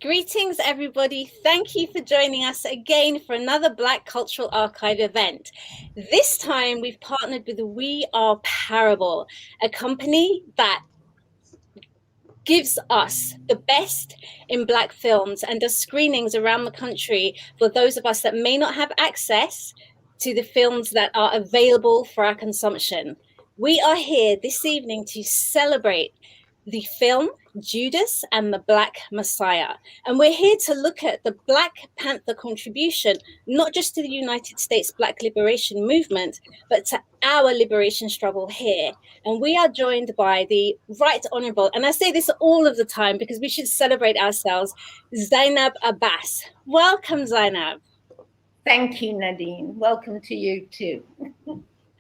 Greetings, everybody. Thank you for joining us again for another Black Cultural Archive event. This time, we've partnered with We Are Parable, a company that gives us the best in Black films and does screenings around the country for those of us that may not have access to the films that are available for our consumption. We are here this evening to celebrate the film Judas and the Black Messiah. And we're here to look at the Black Panther contribution, not just to the United States Black liberation movement, but to our liberation struggle here. And we are joined by the Right Honourable, and I say this all of the time because we should celebrate ourselves, Zainab Abbas. Welcome, Zainab. Thank you, Nadine. Welcome to you too.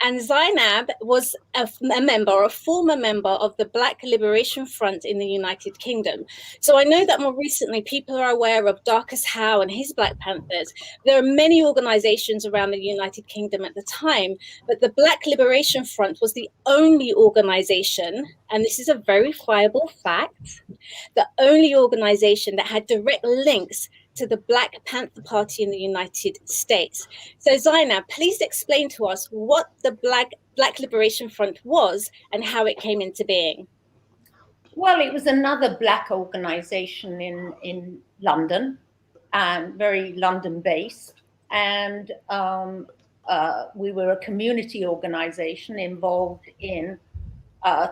And Zainab was a former member of the Black Liberation Front in the United Kingdom. So I know that more recently people are aware of Darcus Howe and his Black Panthers. There are many organizations around the United Kingdom at the time, but the Black Liberation Front was the only organization, and this is a verifiable fact, the only organization that had direct links to the Black Panther Party in the United States. So Zainab, please explain to us what the Black Liberation Front was and how it came into being. Well, it was another Black organization in London, and very London-based. And we were a community organization involved in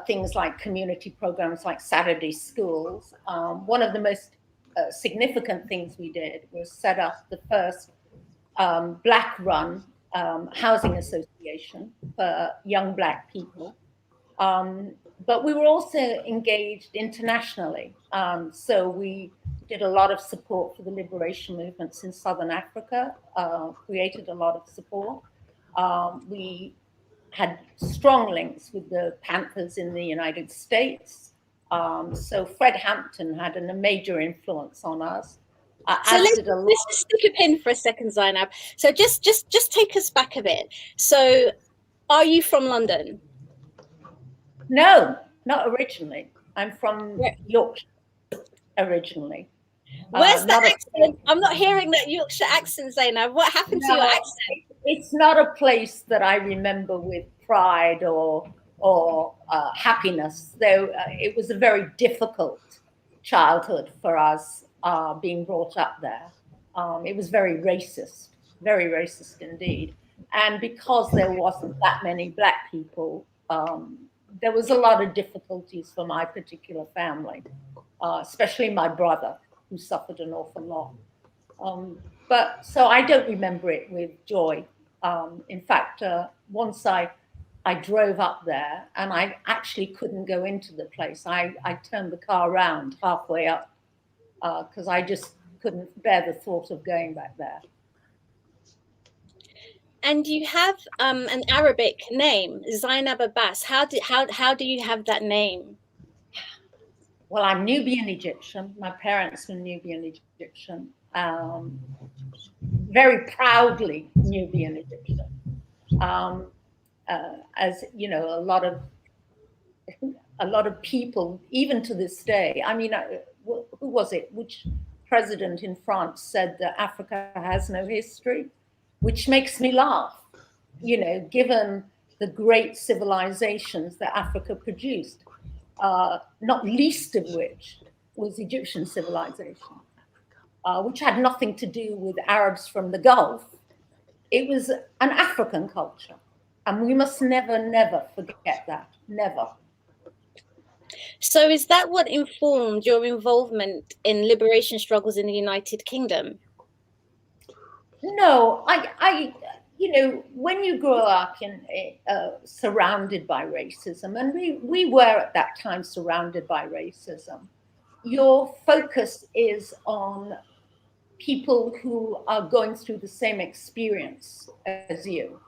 things like community programs like Saturday schools. One of the most significant things we did was set up the first Black-run housing association for young Black people. But we were also engaged internationally. So we did a lot of support for the liberation movements in Southern Africa, created a lot of support. We had strong links with the Panthers in the United States. So Fred Hampton had a major influence on us. So let's just stick a pin for a second, Zainab. So just take us back a bit. So are you from London? No, not originally. I'm from Yorkshire originally. Where's that accent? I'm not hearing that Yorkshire accent, Zainab. What happened to your accent? It's not a place that I remember with pride or happiness, though it was a very difficult childhood for us being brought up there. It was very racist indeed. And because there wasn't that many Black people, there was a lot of difficulties for my particular family, especially my brother, who suffered an awful lot. But so I don't remember it with joy. In fact, once I drove up there and I actually couldn't go into the place. I turned the car around halfway up because I just couldn't bear the thought of going back there. And you have an Arabic name, Zainab Abbas. How do you have that name? Well, I'm Nubian Egyptian. My parents were Nubian Egyptian. Very proudly Nubian Egyptian. As you know, a lot of people, even to this day. I mean, who was it? Which president in France said that Africa has no history? Which makes me laugh. You know, given the great civilizations that Africa produced, not least of which was Egyptian civilization, which had nothing to do with Arabs from the Gulf. It was an African culture. And we must never forget that, never. So is that what informed your involvement in liberation struggles in the United Kingdom? No, you know, when you grow up in surrounded by racism, and we were at that time surrounded by racism, your focus is on people who are going through the same experience as you.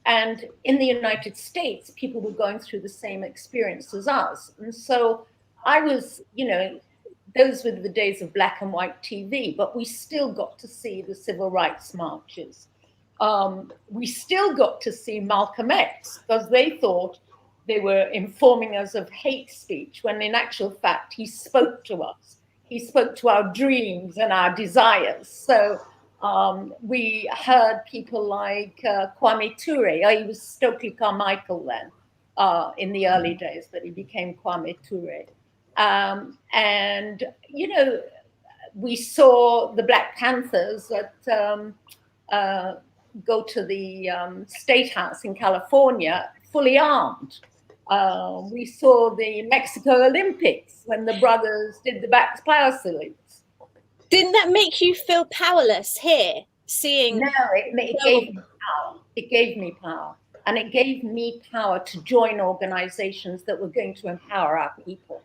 And in the United States, people were going through the same experience as us. And so I was, you know, those were the days of black and white TV, but we still got to see the civil rights marches. We still got to see Malcolm X because they thought they were informing us of hate speech, when in actual fact, he spoke to us. he spoke to our dreams and our desires. So we heard people like Kwame Ture. He was Stokely Carmichael then in the early days, but he became Kwame Ture. And, you know, we saw the Black Panthers that go to the State House in California fully armed. We saw the Mexico Olympics when the brothers did the back power salutes. Didn't that make you feel powerless here, seeing? No, it gave me power. It gave me power. And it gave me power to join organizations that were going to empower our people.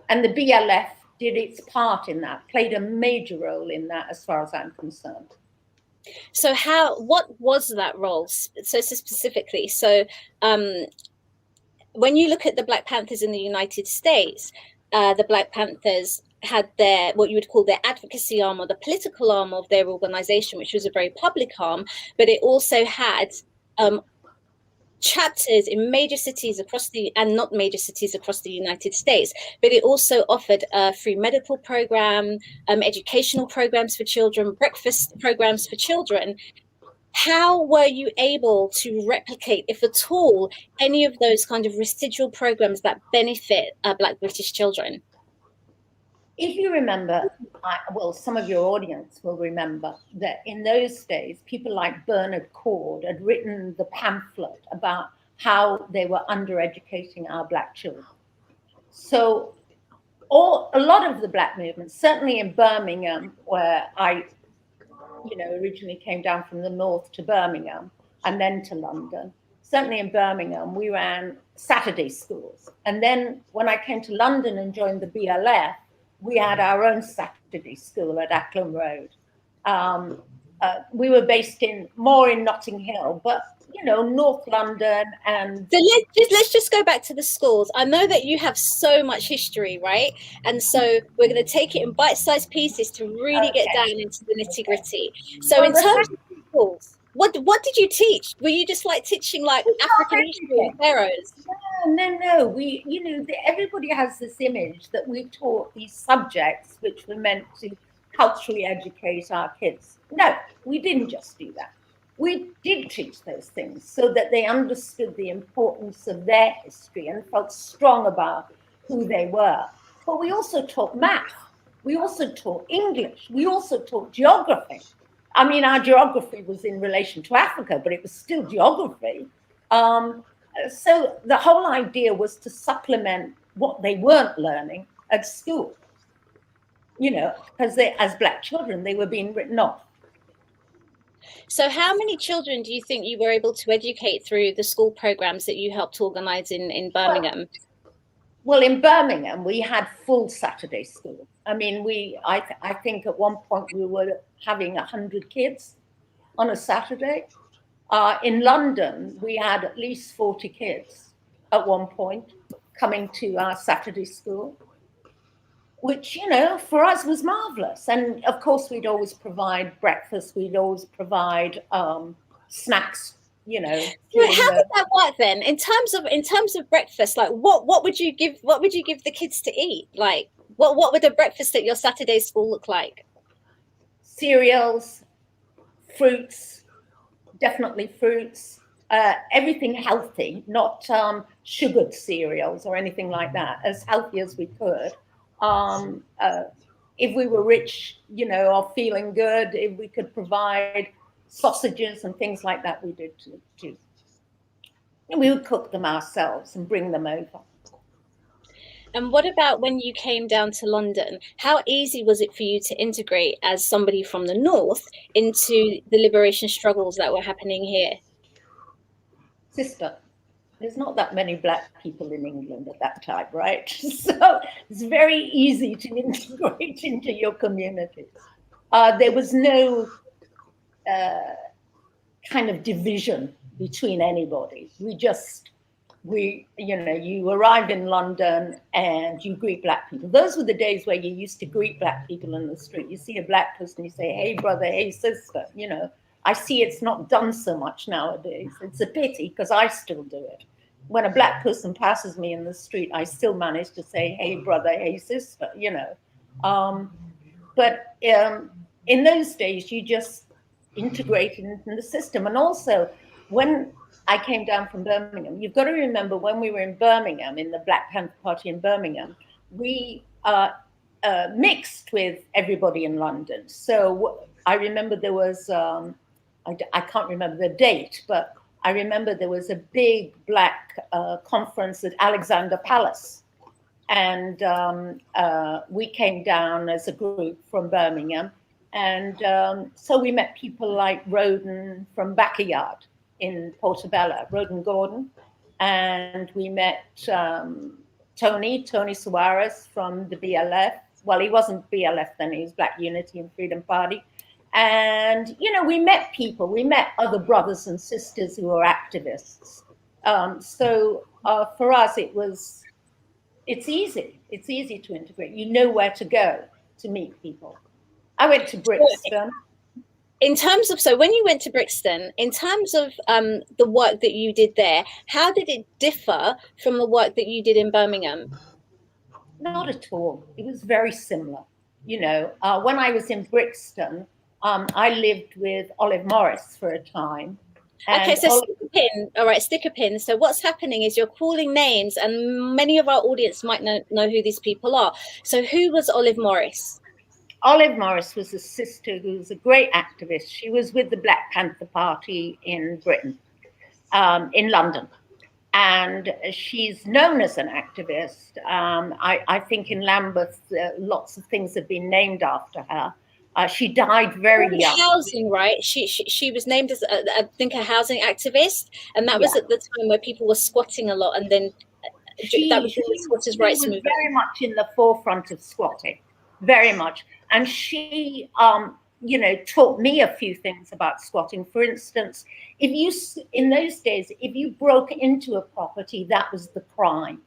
And the BLF did its part in that, played a major role in that, as far as I'm concerned. So what was that role so specifically? So when you look at the Black Panthers in the United States, the Black Panthers had their, what you would call their advocacy arm or the political arm of their organization, which was a very public arm, but it also had chapters in major cities across and not major cities across the United States, but it also offered a free medical program, educational programs for children, breakfast programs for children. How were you able to replicate, if at all, any of those kind of residual programs that benefit Black British children? If you remember, well, some of your audience will remember that in those days, people like Bernard Cord had written the pamphlet about how they were undereducating our Black children. So a lot of the Black movement, certainly in Birmingham, where I, originally came down from the north to Birmingham and then to London, certainly in Birmingham, we ran Saturday schools. And then when I came to London and joined the BLF, we had our own Saturday school at Acklam Road. We were based more in Notting Hill, but North London. And so let's just go back to the schools. I know that you have so much history, right? And so we're going to take it in bite-sized pieces to really get down into the nitty-gritty. So in terms of schools, what did you teach? Were you just like teaching like African history and pharaohs? No. Everybody has this image that we taught these subjects which were meant to culturally educate our kids. No, we didn't just do that. We did teach those things so that they understood the importance of their history and felt strong about who they were. But we also taught math. We also taught English. We also taught geography. I mean, our geography was in relation to Africa, but it was still geography. So the whole idea was to supplement what they weren't learning at school, because as Black children, they were being written off. So how many children do you think you were able to educate through the school programs that you helped organize in Birmingham? Well, in Birmingham, we had full Saturday school. I mean, I think at one point we were having 100 kids on a Saturday. In London, we had at least 40 kids at one point coming to our Saturday school, which, for us was marvelous. And of course, we'd always provide breakfast. We'd always provide snacks, So how did that work then? In terms of breakfast, like what would you give the kids to eat? Like what would a breakfast at your Saturday school look like? Cereals, fruits, definitely fruits, everything healthy, not sugared cereals or anything like that, as healthy as we could. If we were rich, or feeling good, if we could provide sausages and things like that, we did too. And we would cook them ourselves and bring them over. And what about when you came down to London? How easy was it for you to integrate as somebody from the north into the liberation struggles that were happening here? Sister, there's not that many Black people in England at that time, right? So it's very easy to integrate into your community. There was no kind of division between anybody. You arrive in London and you greet Black people. Those were the days where you used to greet Black people in the street. You see a Black person, you say, hey, brother, hey, sister. I see it's not done so much nowadays. It's a pity because I still do it. When a Black person passes me in the street, I still manage to say, hey, brother, hey, sister, But in those days, you just integrated into the system. And also, when I came down from Birmingham, you've got to remember when we were in Birmingham, in the Black Panther Party in Birmingham, we mixed with everybody in London. So I remember there was, I can't remember the date, but I remember there was a big black conference at Alexandra Palace. And we came down as a group from Birmingham. And so we met people like Roden from Backyard in Portobello, Roden Gordon. And we met Tony Suarez from the BLF. Well, he wasn't BLF then, he was Black Unity and Freedom Party. And, you know, we met people, we met other brothers and sisters who were activists. So for us, it's easy to integrate. You know where to go to meet people. I went to Brixton. In terms of, so when you went to Brixton, in terms of the work that you did there, how did it differ from the work that you did in Birmingham? Not at all. It was very similar. You know, when I was in Brixton, I lived with Olive Morris for a time. Okay, so stick a pin. All right, stick a pin. So what's happening is you're calling names, and many of our audience might know who these people are. So who was Olive Morris? Olive Morris was a sister who was a great activist. She was with the Black Panther Party in Britain, in London. And she's known as an activist. I think in Lambeth, lots of things have been named after her. She died very young. Housing, right? She was named as, I think, a housing activist. And that was at the time where people were squatting a lot. And then that was the squatters' rights movement. Very much in the forefront of squatting, very much. And she, you know, taught me a few things about squatting. For instance, in those days, if you broke into a property, that was the crime.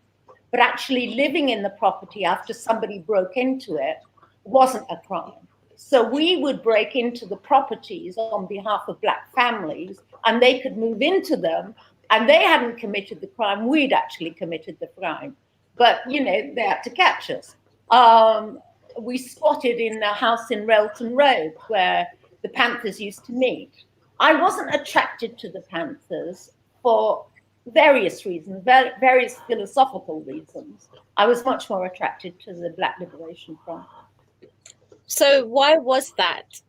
But actually living in the property after somebody broke into it wasn't a crime. So we would break into the properties on behalf of Black families, and they could move into them, and they hadn't committed the crime. We'd actually committed the crime. But, you know, they had to catch us. We squatted in a house in Railton Road where the Panthers used to meet. I wasn't attracted to the Panthers for various reasons, various philosophical reasons. I was much more attracted to the Black Liberation Front. So why was that?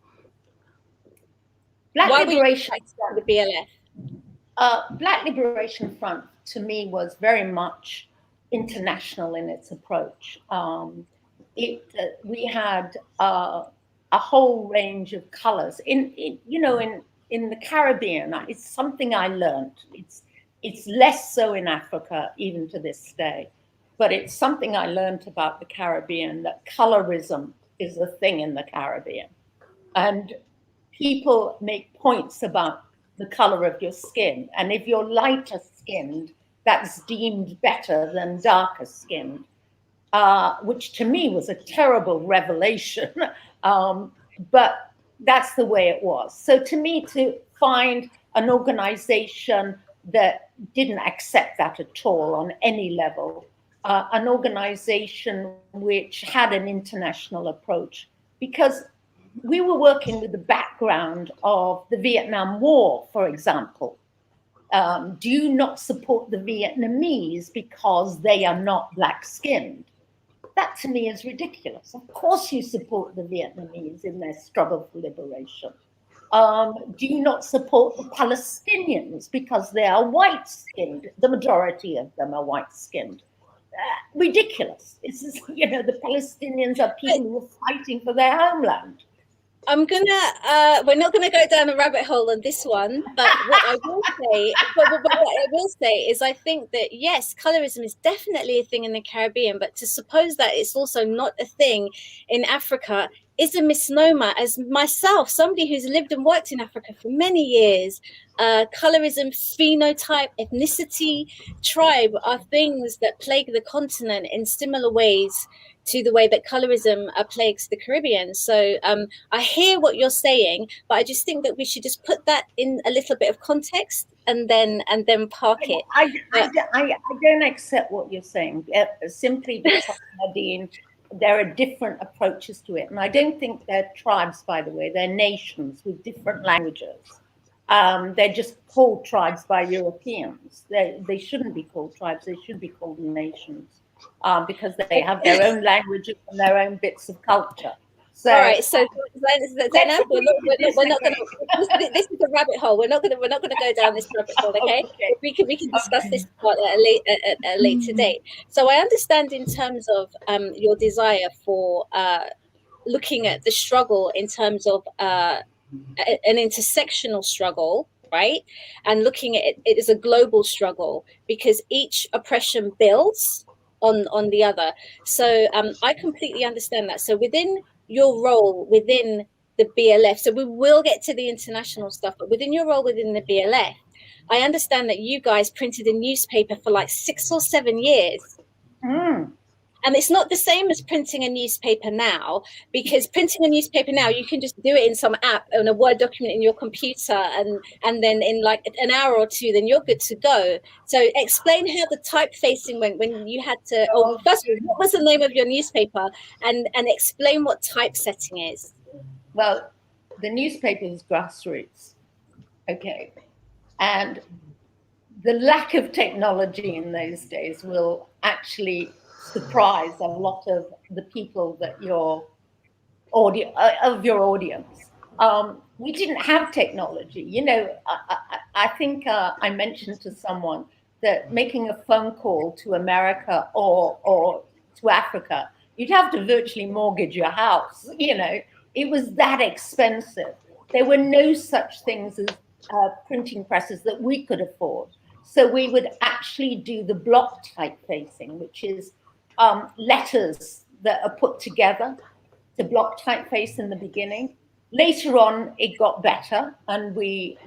Black Liberation Front, the BLF? Black Liberation Front to me was very much international in its approach. We had a whole range of colors. In the Caribbean, it's something I learned. It's less so in Africa, even to this day, but it's something I learned about the Caribbean, that colorism is a thing in the Caribbean. And people make points about the color of your skin. And if you're lighter skinned, that's deemed better than darker skinned. Which to me was a terrible revelation, but that's the way it was. So to me, to find an organization that didn't accept that at all on any level, an organization which had an international approach, because we were working with the background of the Vietnam War, for example. Do you not support the Vietnamese because they are not black-skinned? That to me is ridiculous. Of course you support the Vietnamese in their struggle for liberation. Do you not support the Palestinians because they are white-skinned? The majority of them are white-skinned. Ridiculous. It's just, you know, the Palestinians are people who are fighting for their homeland. We're not gonna go down a rabbit hole on this one, but what I will say is I think that yes, colorism is definitely a thing in the Caribbean, but to suppose that it's also not a thing in Africa is a misnomer. As myself, somebody who's lived and worked in Africa for many years, colorism, phenotype, ethnicity, tribe are things that plague the continent in similar ways to the way that colorism plagues the Caribbean. So I hear what you're saying, but I just think that we should just put that in a little bit of context and then park it. I don't accept what you're saying simply because, Nadine, there are different approaches to it. And I don't think they're tribes, by the way, they're nations with different languages. They're just called tribes by Europeans. They shouldn't be called tribes, they should be called nations, because they have their own languages and their own bits of culture. So, all right, so Zainab, we're not going to. This is a rabbit hole. We're not going to go down this rabbit hole. Okay, okay. we can discuss this at a later date. So I understand in terms of your desire for looking at the struggle in terms of an intersectional struggle, right? And looking at it as a global struggle because each oppression builds on the other. So I completely understand that. So within your role within the BLF, so we will get to the international stuff, but within your role within the BLF, I understand that you guys printed a newspaper for like 6 or 7 years. And it's not the same as printing a newspaper now, because printing a newspaper now, you can just do it in some app on a Word document in your computer, and then in like an hour or two, then you're good to go. So explain how the typeface went when you had to, first of all, what was the name of your newspaper, and explain what typesetting is. Well, the newspaper is Grassroots, okay, and the lack of technology in those days will actually surprise a lot of the people that your audience. We didn't have technology. You know, I think I mentioned to someone that making a phone call to America or to Africa, you'd have to virtually mortgage your house. You know, it was that expensive. There were no such things as printing presses that we could afford. So we would actually do the block typeface, which is letters that are put together to block typeface in the beginning. Later on, it got better, and we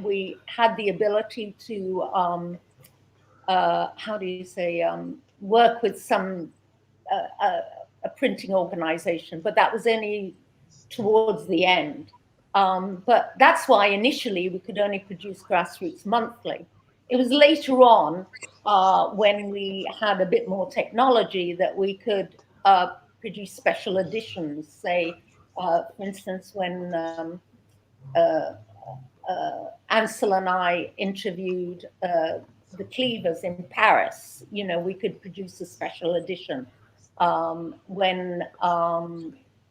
had the ability to work with some a printing organization, but that was only towards the end. But that's why initially we could only produce Grassroots monthly. It was later on when we had a bit more technology that we could produce special editions. Say, for instance, when Ansel and I interviewed the Cleavers in Paris, you know, we could produce a special edition.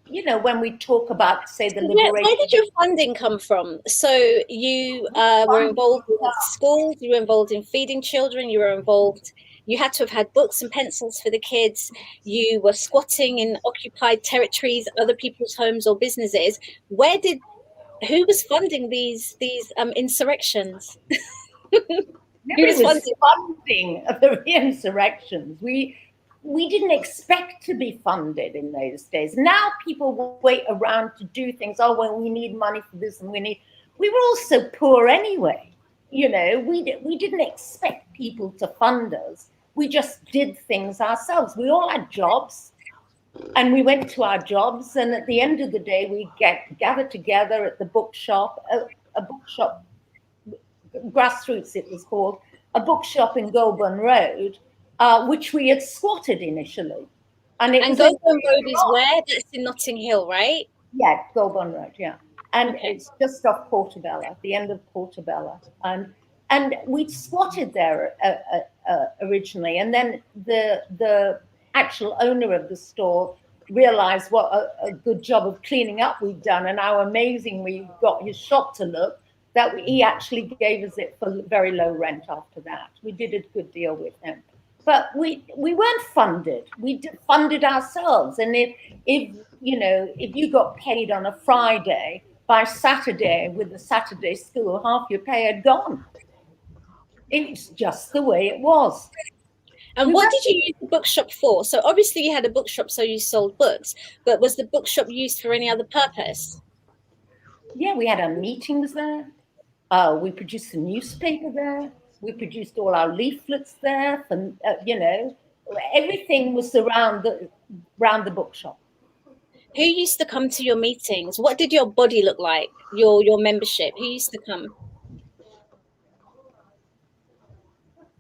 You know, when we talk about, say, the liberation. Where did your funding come from? So you were involved with schools, you were involved in feeding children, you were involved, you had to have had books and pencils for the kids, you were squatting in occupied territories, other people's homes or businesses. Who was funding these insurrections? Who was funding of the insurrections? We didn't expect to be funded in those days. Now people wait around to do things. Oh, well, we need money for this, and we were all so poor anyway. You know, we didn't expect people to fund us. We just did things ourselves. We all had jobs, and we went to our jobs. And at the end of the day, we gathered together at the bookshop, a bookshop, Grassroots it was called, a bookshop in Goulburn Road, which we had squatted initially. And Goulburn Road is where? That's in Notting Hill, right? Yeah, Goulburn Road, yeah. And it's just off Portobello, the end of Portobello. And we'd squatted there originally. And then the actual owner of the store realized what a good job of cleaning up we'd done and how amazing we got his shop to look, that he actually gave us it for very low rent after that. We did a good deal with him. But we weren't funded. We funded ourselves. And if you got paid on a Friday, by Saturday with the Saturday school, half your pay had gone. It's just the way it was. And what did you use the bookshop for? So obviously you had a bookshop, so you sold books, but was the bookshop used for any other purpose? Yeah, we had our meetings there. We produced a newspaper there. We produced all our leaflets there. And, everything was around the bookshop. Who used to come to your meetings? What did your body look like? Your membership? Who used to come?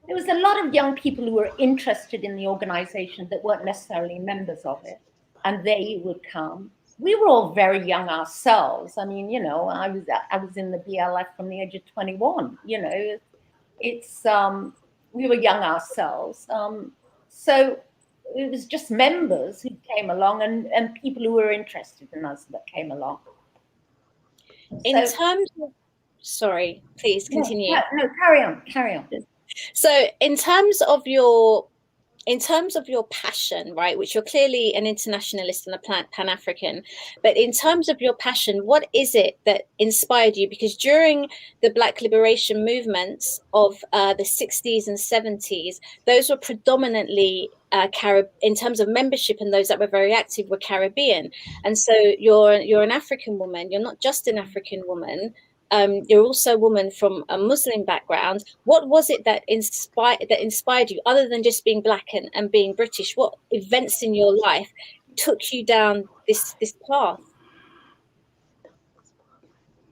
There was a lot of young people who were interested in the organization that weren't necessarily members of it. and they would come. We were all very young ourselves. I mean, I was in the BLF from the age of 21. It's we were young ourselves. So it was just members who came along and people who were interested in us that came along. In terms of, sorry, please continue. No, carry on. So in terms of your passion, right, which you're clearly an internationalist and a Pan-African, but in terms of your passion, what is it that inspired you? Because during the Black liberation movements of the 60s and 70s, those were predominantly in terms of membership, and those that were very active were Caribbean. And so you're an African woman. You're not just an African woman. You're also a woman from a Muslim background. What was it that inspired you, other than just being Black and being British? What events in your life took you down this path?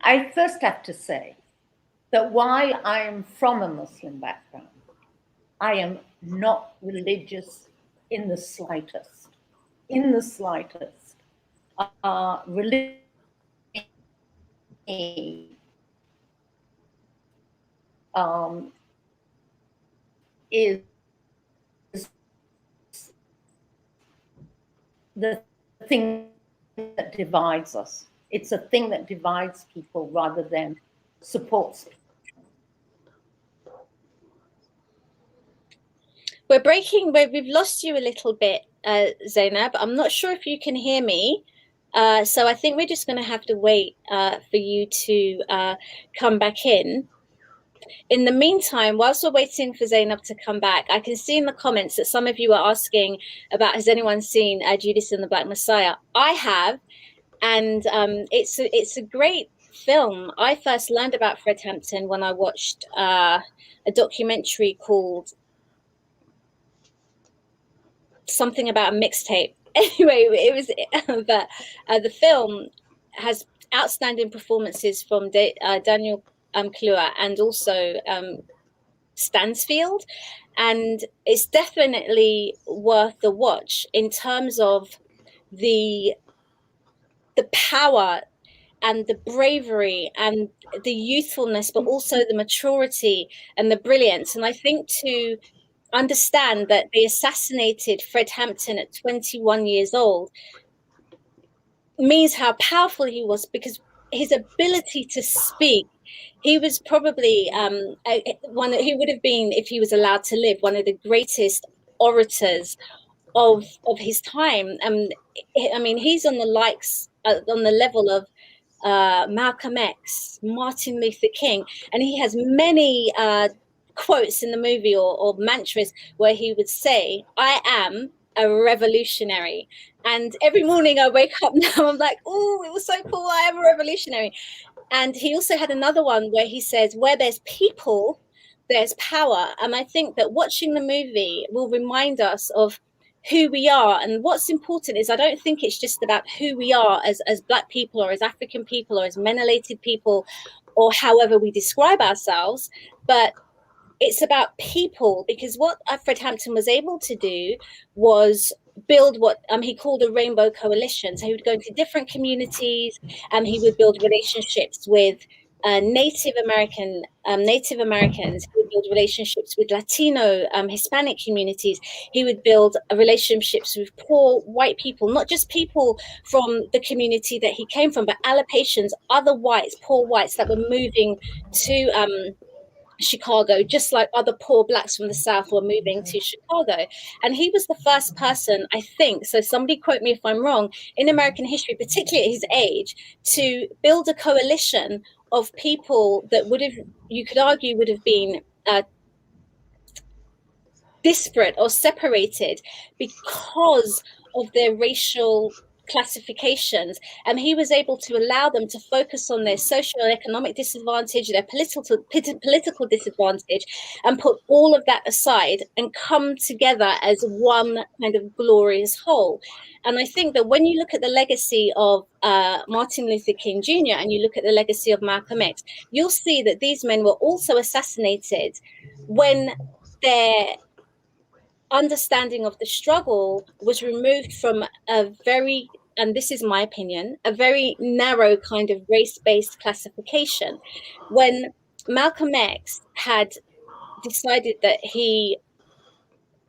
I first have to say that while I am from a Muslim background, I am not religious in the slightest. In the slightest. Religion is the thing that divides us. It's a thing that divides people rather than supports people. We've lost you a little bit, Zainab. I'm not sure if you can hear me. So I think we're just going to have to wait for you to come back in. In the meantime, whilst we're waiting for Zainab to come back, I can see in the comments that some of you are asking about, has anyone seen Judas and the Black Messiah? I have, and it's a great film. I first learned about Fred Hampton when I watched a documentary called something about a mixtape. Anyway, it was but the film has outstanding performances from Daniel Kluwer and also Stansfield, and it's definitely worth the watch in terms of the power and the bravery and the youthfulness, but also the maturity and the brilliance. And I think to understand that they assassinated Fred Hampton at 21 years old means how powerful he was, because his ability to speak, he was probably he would have been, if he was allowed to live, one of the greatest orators of his time. I mean, he's on the level of Malcolm X, Martin Luther King, and he has many quotes in the movie or mantras where he would say, "I am a revolutionary." And every morning I wake up now, I'm like, oh, it was so cool. I am a revolutionary. And he also had another one where he says, where there's people, there's power. And I think that watching the movie will remind us of who we are. And what's important is, I don't think it's just about who we are as Black people or as African people or as melanated people or however we describe ourselves, but it's about people, because what Fred Hampton was able to do was build what he called a rainbow coalition. So he would go into different communities and he would build relationships with Native Americans. He would build relationships with Latino, Hispanic communities. He would build relationships with poor white people, not just people from the community that he came from, but Allopations, other whites, poor whites that were moving to Chicago, just like other poor Blacks from the South were moving to Chicago. And he was the first person, I think, so somebody quote me if I'm wrong, in American history, particularly at his age, to build a coalition of people that would have, you could argue, would have been disparate or separated because of their racial classifications, and he was able to allow them to focus on their social and economic disadvantage, their political disadvantage, and put all of that aside and come together as one kind of glorious whole. And I think that when you look at the legacy of Martin Luther King Jr. and you look at the legacy of Malcolm X, you'll see that these men were also assassinated when their understanding of the struggle was removed from a very, and this is my opinion, a very narrow kind of race-based classification. When Malcolm X had decided that he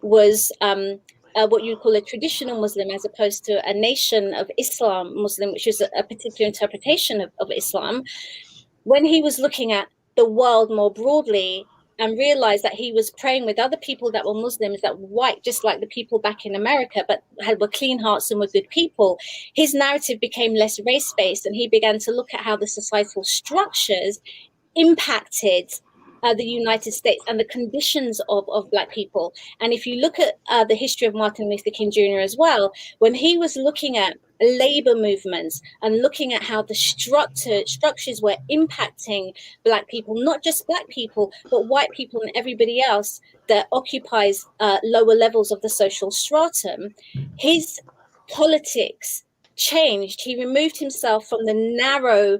was what you call a traditional Muslim as opposed to a nation of Islam Muslim, which is a particular interpretation of Islam, when he was looking at the world more broadly and realized that he was praying with other people that were Muslims, that were white, just like the people back in America, but were clean hearts and were good people, his narrative became less race-based, and he began to look at how the societal structures impacted the United States and the conditions of Black people. And if you look at the history of Martin Luther King Jr. as well, when he was looking at labor movements and looking at how the structures were impacting Black people, not just Black people, but white people and everybody else that occupies lower levels of the social stratum, his politics changed. He removed himself from the narrow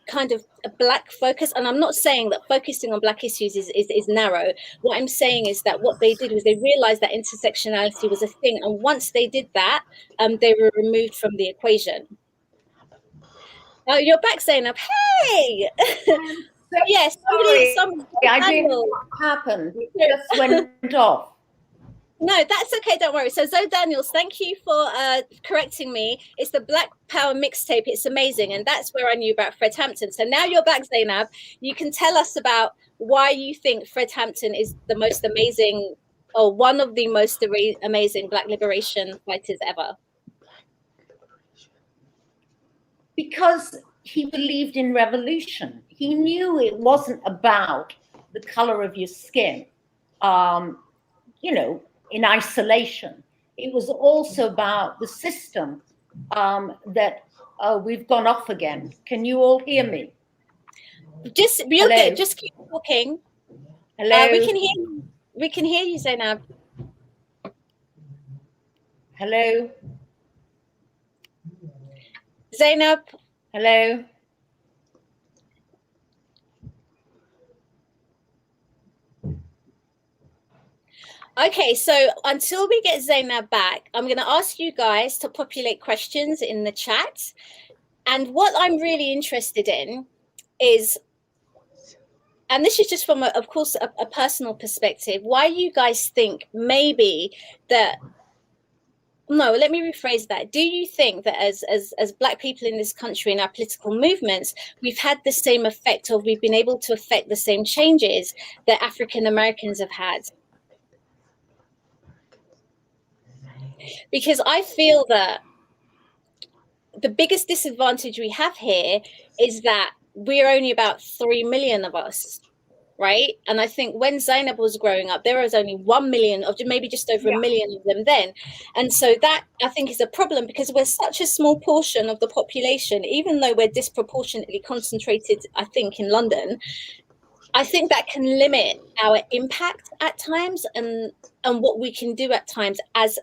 kind of a Black focus. And I'm not saying that focusing on Black issues is narrow. What I'm saying is that what they did was they realized that intersectionality was a thing. And once they did that, they were removed from the equation. Oh, you're back, Zainab. Hey! So yes, somebody, I didn't know what happened. It just went off. No, that's okay. Don't worry. So Zoe Daniels, thank you for correcting me. It's the Black Power mixtape. It's amazing. And that's where I knew about Fred Hampton. So now you're back, Zainab. You can tell us about why you think Fred Hampton is the most amazing, or one of the most amazing Black liberation fighters ever. Because he believed in revolution. He knew it wasn't about the color of your skin, you know, in isolation. It was also about the system that we've gone off again. Can you all hear me? Just real good. Just keep talking. Hello. We can hear you. We can hear you, Zainab. Hello. Zainab. Hello. Okay, so until we get Zainab back, I'm going to ask you guys to populate questions in the chat. And what I'm really interested in is, and this is just from, of course, a personal perspective, why you guys think maybe that, no, let me rephrase that. Do you think that as Black people in this country, in our political movements, we've had the same effect, or we've been able to affect the same changes that African Americans have had? Because I feel that the biggest disadvantage we have here is that we're only about 3 million of us, right? And I think when Zainab was growing up, there was only 1 million, or maybe just over a million of them then. And so that, I think, is a problem, because we're such a small portion of the population, even though we're disproportionately concentrated, I think, in London. I think that can limit our impact at times and what we can do at times as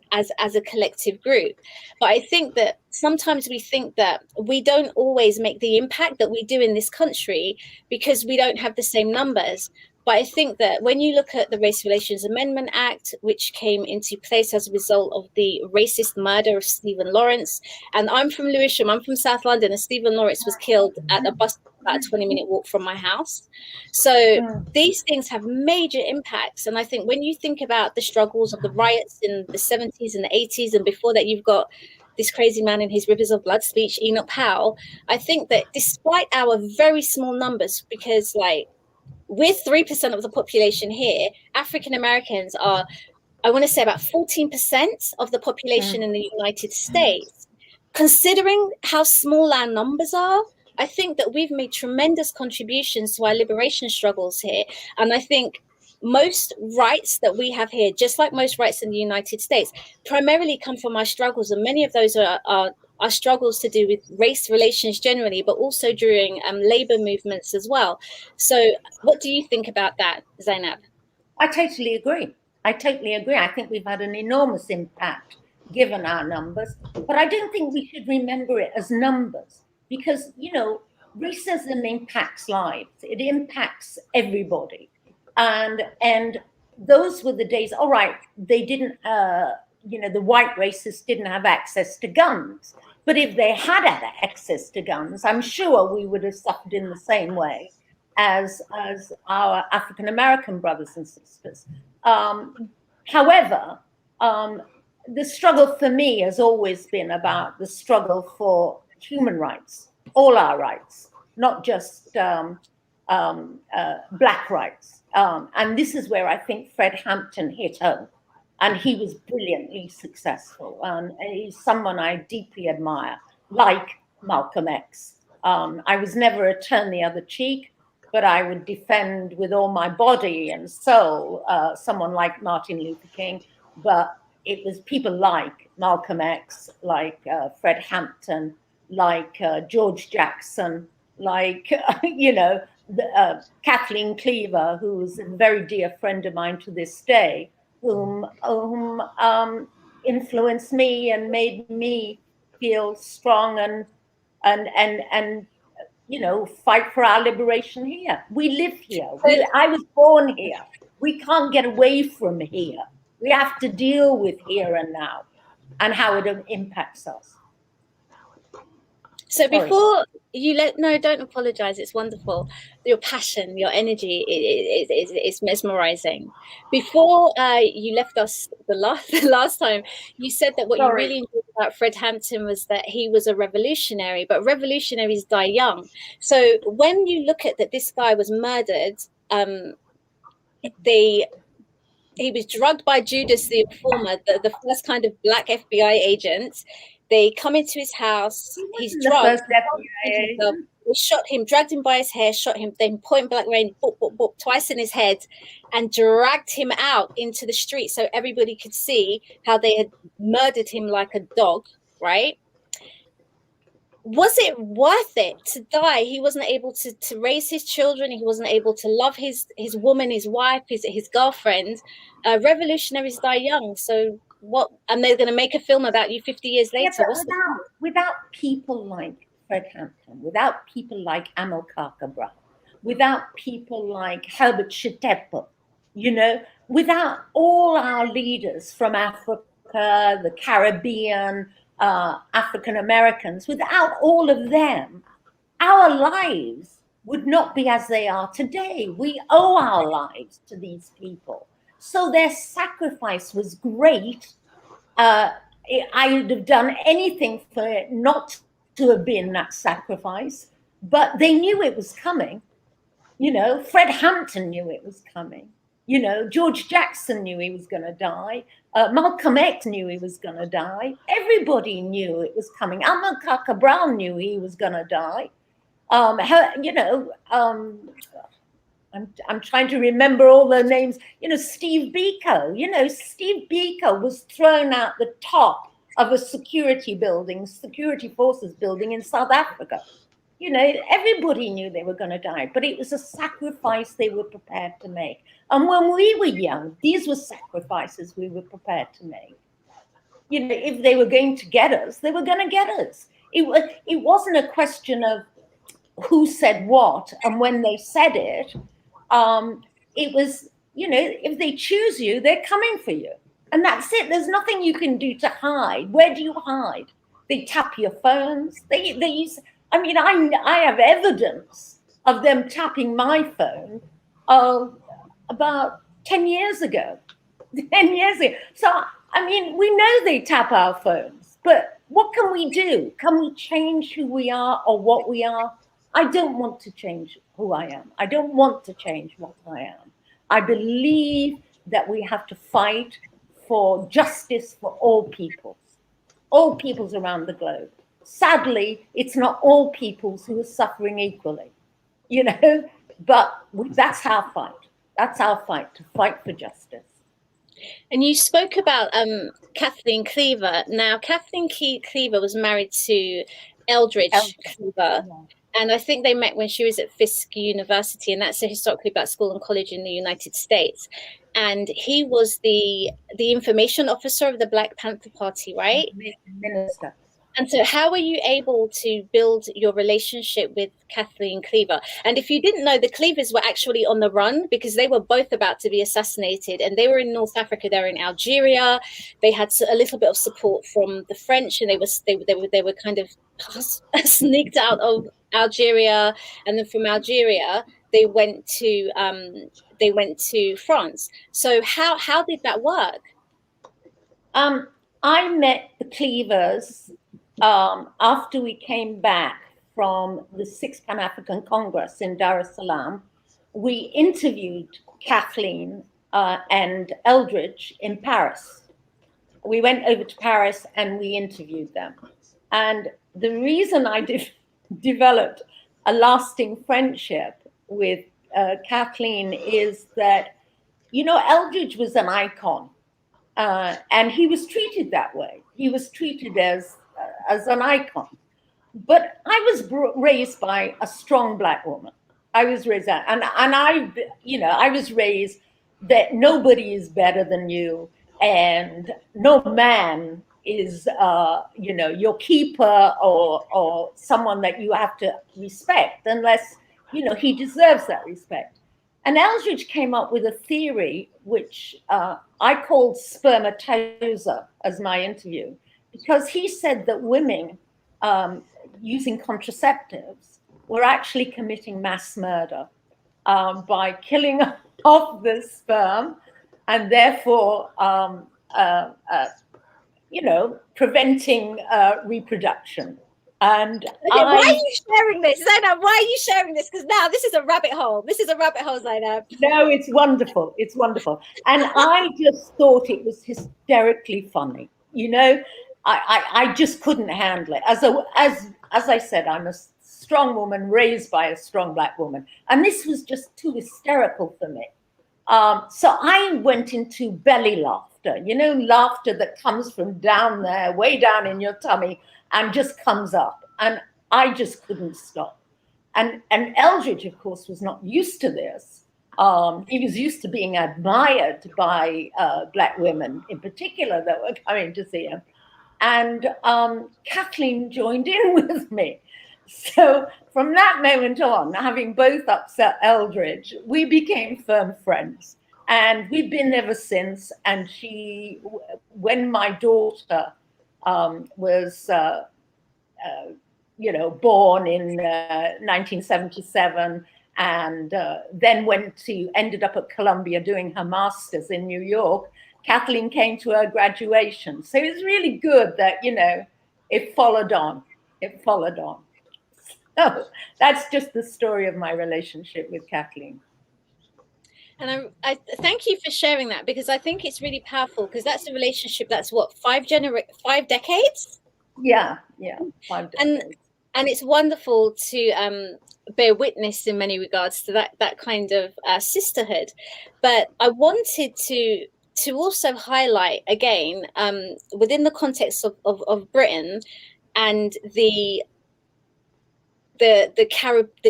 a collective group. But I think that sometimes we think that we don't always make the impact that we do in this country because we don't have the same numbers. But I think that when you look at the Race Relations Amendment Act, which came into place as a result of the racist murder of Stephen Lawrence, and I'm from Lewisham, I'm from South London, and Stephen Lawrence was killed at a bus about a 20-minute walk from my house. So these things have major impacts. And I think when you think about the struggles of the riots in the 70s and the 80s, and before that, you've got this crazy man in his Rivers of Blood speech, Enoch Powell, I think that despite our very small numbers, because like we're 3% of the population here, African Americans are, I want to say, about 14% of the population in the United States. Considering how small our numbers are, I think that we've made tremendous contributions to our liberation struggles here. And I think most rights that we have here, just like most rights in the United States, primarily come from our struggles. And many of those are struggles to do with race relations generally, but also during labor movements as well. So what do you think about that, Zainab? I totally agree. I think we've had an enormous impact given our numbers, but I don't think we should remember it as numbers, because, you know, racism impacts lives. It impacts everybody. And those were the days. All right, they didn't, the white racists didn't have access to guns. But if they had access to guns, I'm sure we would have suffered in the same way as our African American brothers and sisters. However, the struggle for me has always been about the struggle for human rights, all our rights, not just Black rights. And this is where I think Fred Hampton hit home. And he was brilliantly successful. And he's someone I deeply admire, like Malcolm X. I was never a turn the other cheek, but I would defend with all my body and soul someone like Martin Luther King. But it was people like Malcolm X, like Fred Hampton, like George Jackson, like, Kathleen Cleaver, who's a very dear friend of mine to this day, whom influenced me and made me feel strong and fight for our liberation here. We live here. I was born here. We can't get away from here. We have to deal with here and now and how it impacts us. So before you don't apologize. It's wonderful. Your passion, your energy is mesmerizing. Before you left us the last time, you said that what you really enjoyed about Fred Hampton was that he was a revolutionary, but revolutionaries die young. So when you look at that, this guy was murdered. He was drugged by Judas, the informer, the first kind of black FBI agent. They come into his house. He's drugged. They shot him, dragged him by his hair, shot him, then point blank range, boop, boop, boop, twice in his head, and dragged him out into the street so everybody could see how they had murdered him like a dog, right? Was it worth it to die? He wasn't able to raise his children. He wasn't able to love his woman, his wife, his girlfriend. Revolutionaries die young. So what? And they're going to make a film about you 50 years later. Without people like Fred Hampton, without people like Amilcar Cabral, without people like Herbert Chitepo, without all our leaders from Africa, the Caribbean, African Americans, without all of them, our lives would not be as they are today. We owe our lives to these people. So their sacrifice was great. I would have done anything for it not to have been that sacrifice, but they knew it was coming. Fred Hampton knew it was coming. George Jackson knew he was going to die. Malcolm X knew he was going to die. Everybody knew it was coming. Amilcar Cabral knew he was going to die. I'm trying to remember all the names. Steve Biko. Steve Biko was thrown out the top of a security forces building in South Africa. Everybody knew they were going to die, but it was a sacrifice they were prepared to make. And when we were young, these were sacrifices we were prepared to make. If they were going to get us, they were going to get us. It wasn't a question of who said what and when they said it. It was, if they choose you, they're coming for you. And that's it. There's nothing you can do to hide. Where do you hide? They tap your phones. They use... I have evidence of them tapping my phone about 10 years ago. 10 years ago. So, we know they tap our phones, but what can we do? Can we change who we are or what we are? I don't want to change who I am. I don't want to change what I am. I believe that we have to fight for justice for all peoples around the globe. Sadly, it's not all peoples who are suffering equally, but that's our fight. That's our fight, to fight for justice. And you spoke about Kathleen Cleaver. Now, Kathleen Cleaver was married to Eldridge Cleaver. Yeah. And I think they met when she was at Fisk University, and that's a historically black school and college in the United States. And he was the information officer of the Black Panther Party, right? Minister. And so, how were you able to build your relationship with Kathleen Cleaver? And if you didn't know, the Cleavers were actually on the run because they were both about to be assassinated, and they were in North Africa. They were in Algeria. They had a little bit of support from the French, and they were kind of sneaked out of Algeria, and then from Algeria they went to France. So how did that work? I met the Cleavers after we came back from the Sixth Pan-African Congress in Dar es Salaam. We interviewed Kathleen and Eldridge in Paris. We went over to Paris and we interviewed them. And the reason I developed a lasting friendship with Kathleen is that, you know, Eldridge was an icon. And he was treated that way. He was treated as an icon. But I was raised by a strong Black woman. I was raised that, and I was raised that nobody is better than you, and no man is your keeper or someone that you have to respect unless he deserves that respect. And Eldridge came up with a theory which I called spermatosa as my interview, because he said that women using contraceptives were actually committing mass murder by killing off the sperm and therefore, preventing reproduction. And okay, why are you sharing this, Zainab? Why are you sharing this? Because now this is a rabbit hole. This is a rabbit hole, Zainab. No, it's wonderful. It's wonderful. And I just thought it was hysterically funny. I just couldn't handle it. As I said, I'm a strong woman raised by a strong Black woman. And this was just too hysterical for me. So I went into belly laughter, laughter that comes from down there, way down in your tummy, and just comes up. And I just couldn't stop. And Eldridge, of course, was not used to this. He was used to being admired by Black women in particular that were coming to see him. And Kathleen joined in with me. So from that moment on, having both upset Eldridge, we became firm friends. And we've been ever since. And when my daughter was, born in 1977, and then ended up at Columbia doing her master's in New York, Kathleen came to her graduation. So it was really good that, it followed on. It followed on. So that's just the story of my relationship with Kathleen. And I thank you for sharing that, because I think it's really powerful, because that's a relationship that's what, 5 decades? Yeah, 5 decades. And it's wonderful to bear witness in many regards to that kind of sisterhood. But I wanted to also highlight again, within the context of Britain and the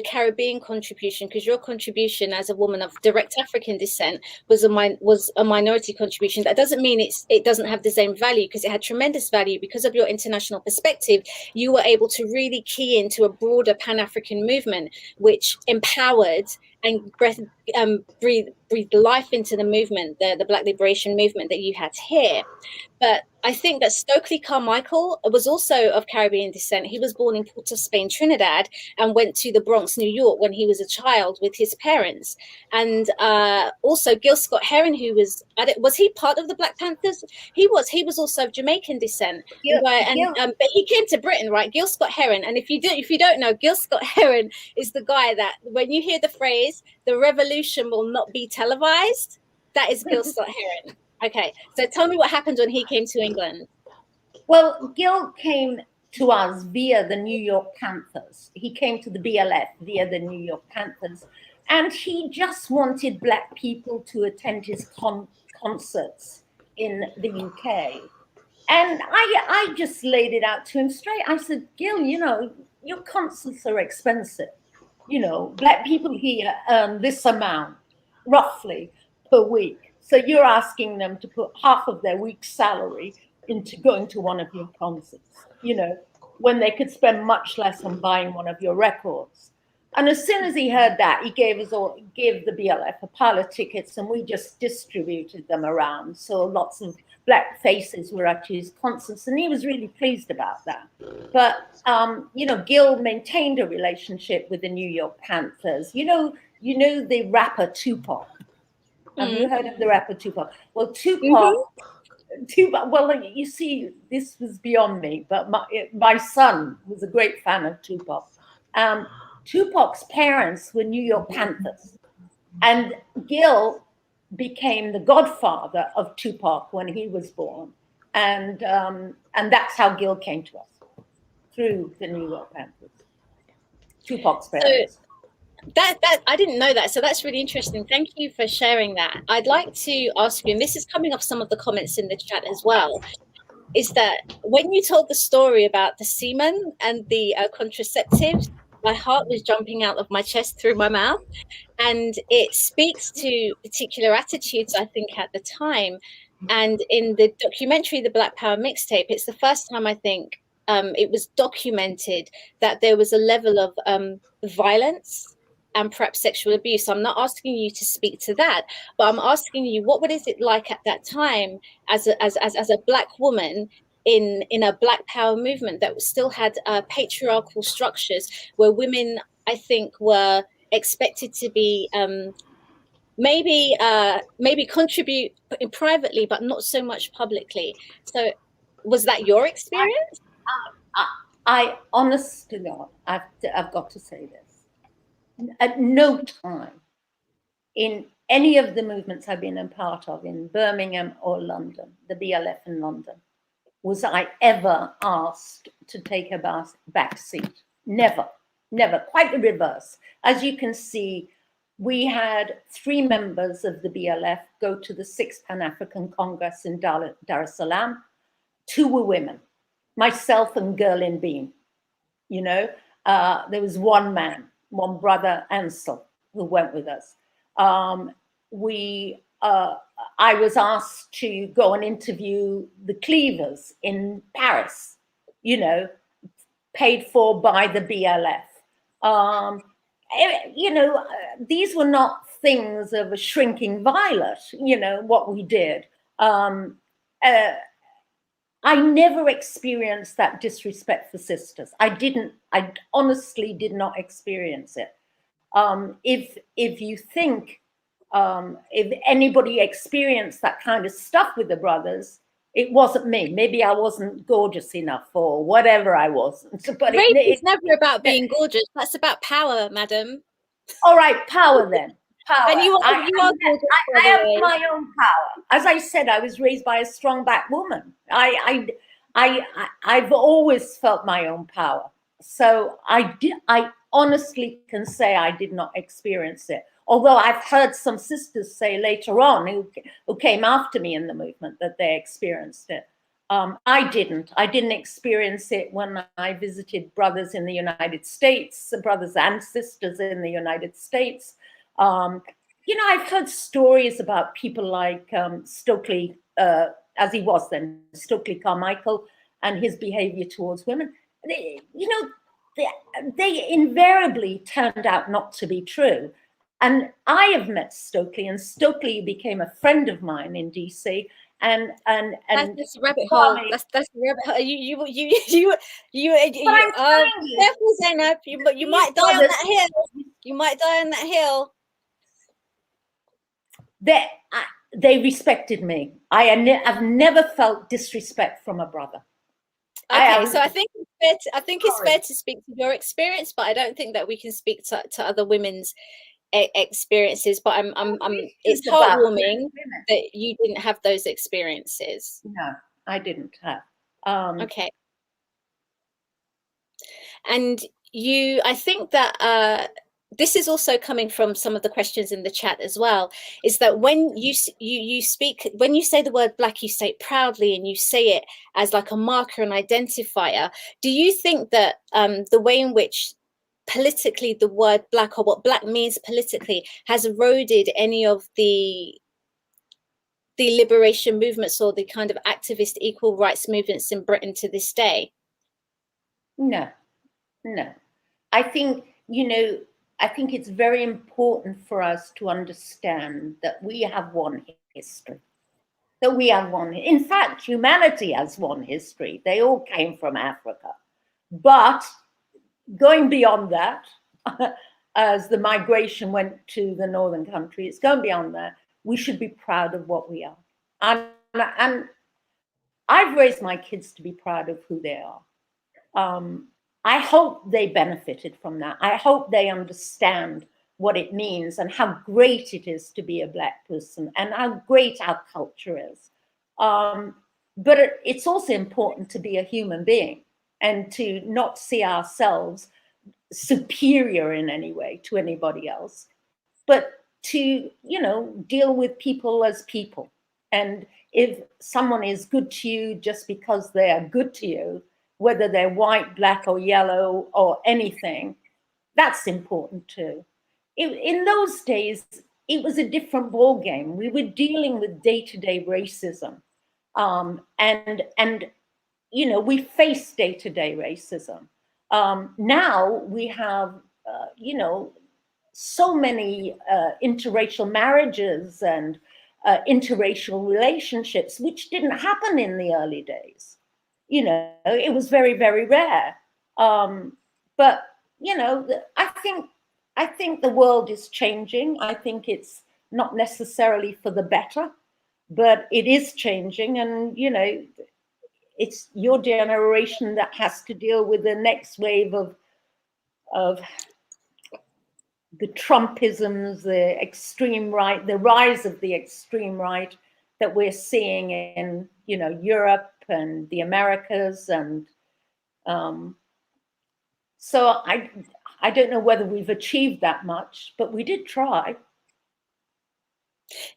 Caribbean contribution, because your contribution as a woman of direct African descent was a minority contribution. That doesn't mean it doesn't have the same value, because it had tremendous value. Because of your international perspective, you were able to really key into a broader Pan-African movement, which empowered and breathed life into the movement, the Black liberation movement that you had here. But I think that Stokely Carmichael was also of Caribbean descent. He was born in Port of Spain, Trinidad, and went to the Bronx, New York when he was a child with his parents. And also Gil Scott-Heron, who was he part of the Black Panthers? He was also of Jamaican descent. But he came to Britain, right? Gil Scott-Heron. And if you don't know, Gil Scott-Heron is the guy that when you hear the phrase, the revolution will not be televised, that is Gil Scott-Heron. Okay, so tell me what happened when he came to England. Well, Gil came to us via the New York Panthers. He came to the BLF via the New York Panthers, and he just wanted Black people to attend his concerts in the UK. And I just laid it out to him straight. I said, Gil, your concerts are expensive. Black people here earn this amount, roughly, per week. So you're asking them to put half of their week's salary into going to one of your concerts. when they could spend much less on buying one of your records. And as soon as he heard that, he gave the BLF a pile of tickets, and we just distributed them around. So lots of black faces were at his concerts, and he was really pleased about that. But Gil maintained a relationship with the New York Panthers. You know the rapper Tupac. Have you heard of the rapper Tupac? Well, Tupac. Well, you see, this was beyond me, but my son was a great fan of Tupac. Tupac's parents were New York Panthers, and Gil became the godfather of Tupac when he was born, and that's how Gil came to us, through the New York Panthers. Tupac's parents. So that I didn't know that, so that's really interesting. Thank you for sharing that. I'd like to ask you, and this is coming off some of the comments in the chat as well, is that when you told the story about the semen and the contraceptives, my heart was jumping out of my chest through my mouth. And it speaks to particular attitudes, I think, at the time. And in the documentary, The Black Power Mixtape, it's the first time I think it was documented that there was a level of violence and perhaps sexual abuse. So I'm not asking you to speak to that, but I'm asking you, what is it like at that time as a Black woman in a Black Power movement that still had patriarchal structures where women, I think, were expected to be maybe contribute privately, but not so much publicly. So was that your experience? I honestly not. I've got to say this. At no time in any of the movements I've been a part of in Birmingham or London, the BLF in London, was I ever asked to take a back seat. Never, never, quite the reverse. As you can see, we had 3 members of the BLF go to the 6th Pan-African Congress in Dar es Salaam. 2 were women, myself and Gerlin Bean. There was one man, one brother, Ansel, who went with us. I was asked to go and interview the Cleavers in Paris, paid for by the BLF. These were not things of a shrinking violet, what we did. I never experienced that disrespect for sisters. I honestly did not experience it. If you think, if anybody experienced that kind of stuff with the brothers, it wasn't me. Maybe I wasn't gorgeous enough or whatever I wasn't. But it's never about being gorgeous. That's about power, madam. All right, power then. Power. And you are gorgeous. I have my own power. As I said, I was raised by a strong Black woman. I've always felt my own power. So I honestly can say I did not experience it. Although I've heard some sisters say later on who came after me in the movement that they experienced it. I didn't experience it when I visited brothers in the United States, brothers and sisters in the United States. I've heard stories about people like Stokely, as he was then, Stokely Carmichael, and his behavior towards women. They invariably turned out not to be true. And I have met Stokely, and Stokely became a friend of mine in DC. And that's a rabbit hole. That's a rabbit hole. Careful, Zainab. You might die on that hill. You might die on that hill. They respected me. I've never felt disrespect from a brother. Okay, so I think it's fair to speak to your experience, but I don't think that we can speak to other women's experiences. But it's heartwarming that you didn't have those experiences. No, I didn't have. Okay. And I think that this is also coming from some of the questions in the chat as well, is that when you speak, when you say the word Black, you say it proudly and you say it as like a marker and identifier. Do you think that the way in which politically the word Black, or what Black means politically, has eroded any of the liberation movements or the kind of activist equal rights movements in Britain to this day? No, no. I think, I think it's very important for us to understand that we have one history. That we have one. In fact, humanity has one history. They all came from Africa. But going beyond that, as the migration went to the northern countries, going beyond that, we should be proud of what we are. And I've raised my kids to be proud of who they are. I hope they benefited from that. I hope they understand what it means and how great it is to be a Black person and how great our culture is. But it's also important to be a human being and to not see ourselves superior in any way to anybody else, but to, deal with people as people. And if someone is good to you just because they are good to you, whether they're white, black, or yellow, or anything, that's important too. In those days, it was a different ball game. We were dealing with day-to-day racism, and we face day-to-day racism. Now we have, so many interracial marriages and interracial relationships, which didn't happen in the early days. It was very, very rare. But I think the world is changing. I think it's not necessarily for the better, but it is changing. And it's your generation that has to deal with the next wave of the Trumpisms, the extreme right, the rise of the extreme right that we're seeing in Europe and the Americas, and so I don't know whether we've achieved that much, but we did try.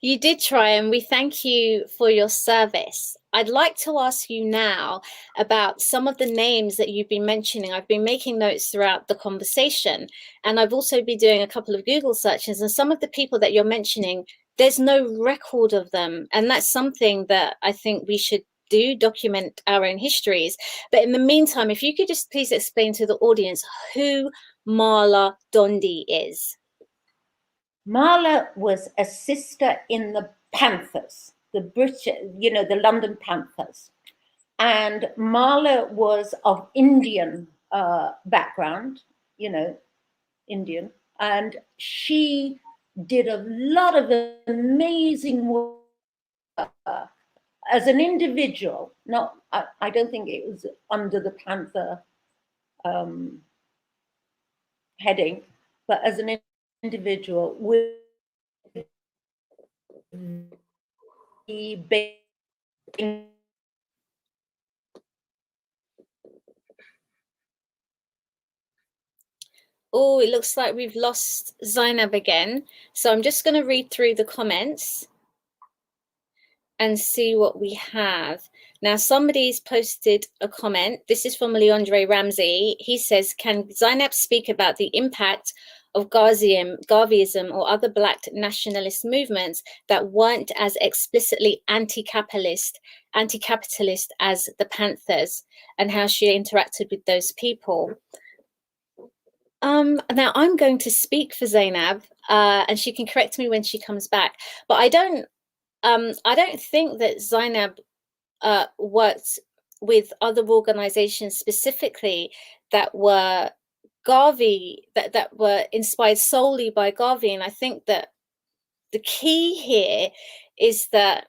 You did try, and we thank you for your service. I'd like to ask you now about some of the names that you've been mentioning. I've been making notes throughout the conversation, and I've also been doing a couple of Google searches, and some of the people that you're mentioning, there's no record of them. And that's something that I think we should do, document our own histories. But in the meantime, if you could just please explain to the audience who Marla Dondi is. Marla was a sister in the Panthers, the British, the London Panthers. And Marla was of Indian background, Indian. And she did a lot of amazing work as an individual. I don't think it was under the Panther heading, but as an individual with the Oh, it looks like we've lost Zainab again. So I'm just going to read through the comments and see what we have. Now, somebody's posted a comment. This is from Leandre Ramsey. He says, can Zainab speak about the impact of Garveyism or other Black nationalist movements that weren't as explicitly anti-capitalist as the Panthers, and how she interacted with those people? Now I'm going to speak for Zainab, and she can correct me when she comes back. But I don't think that Zainab worked with other organizations specifically that were Garvey, that were inspired solely by Garvey. And I think that the key here is that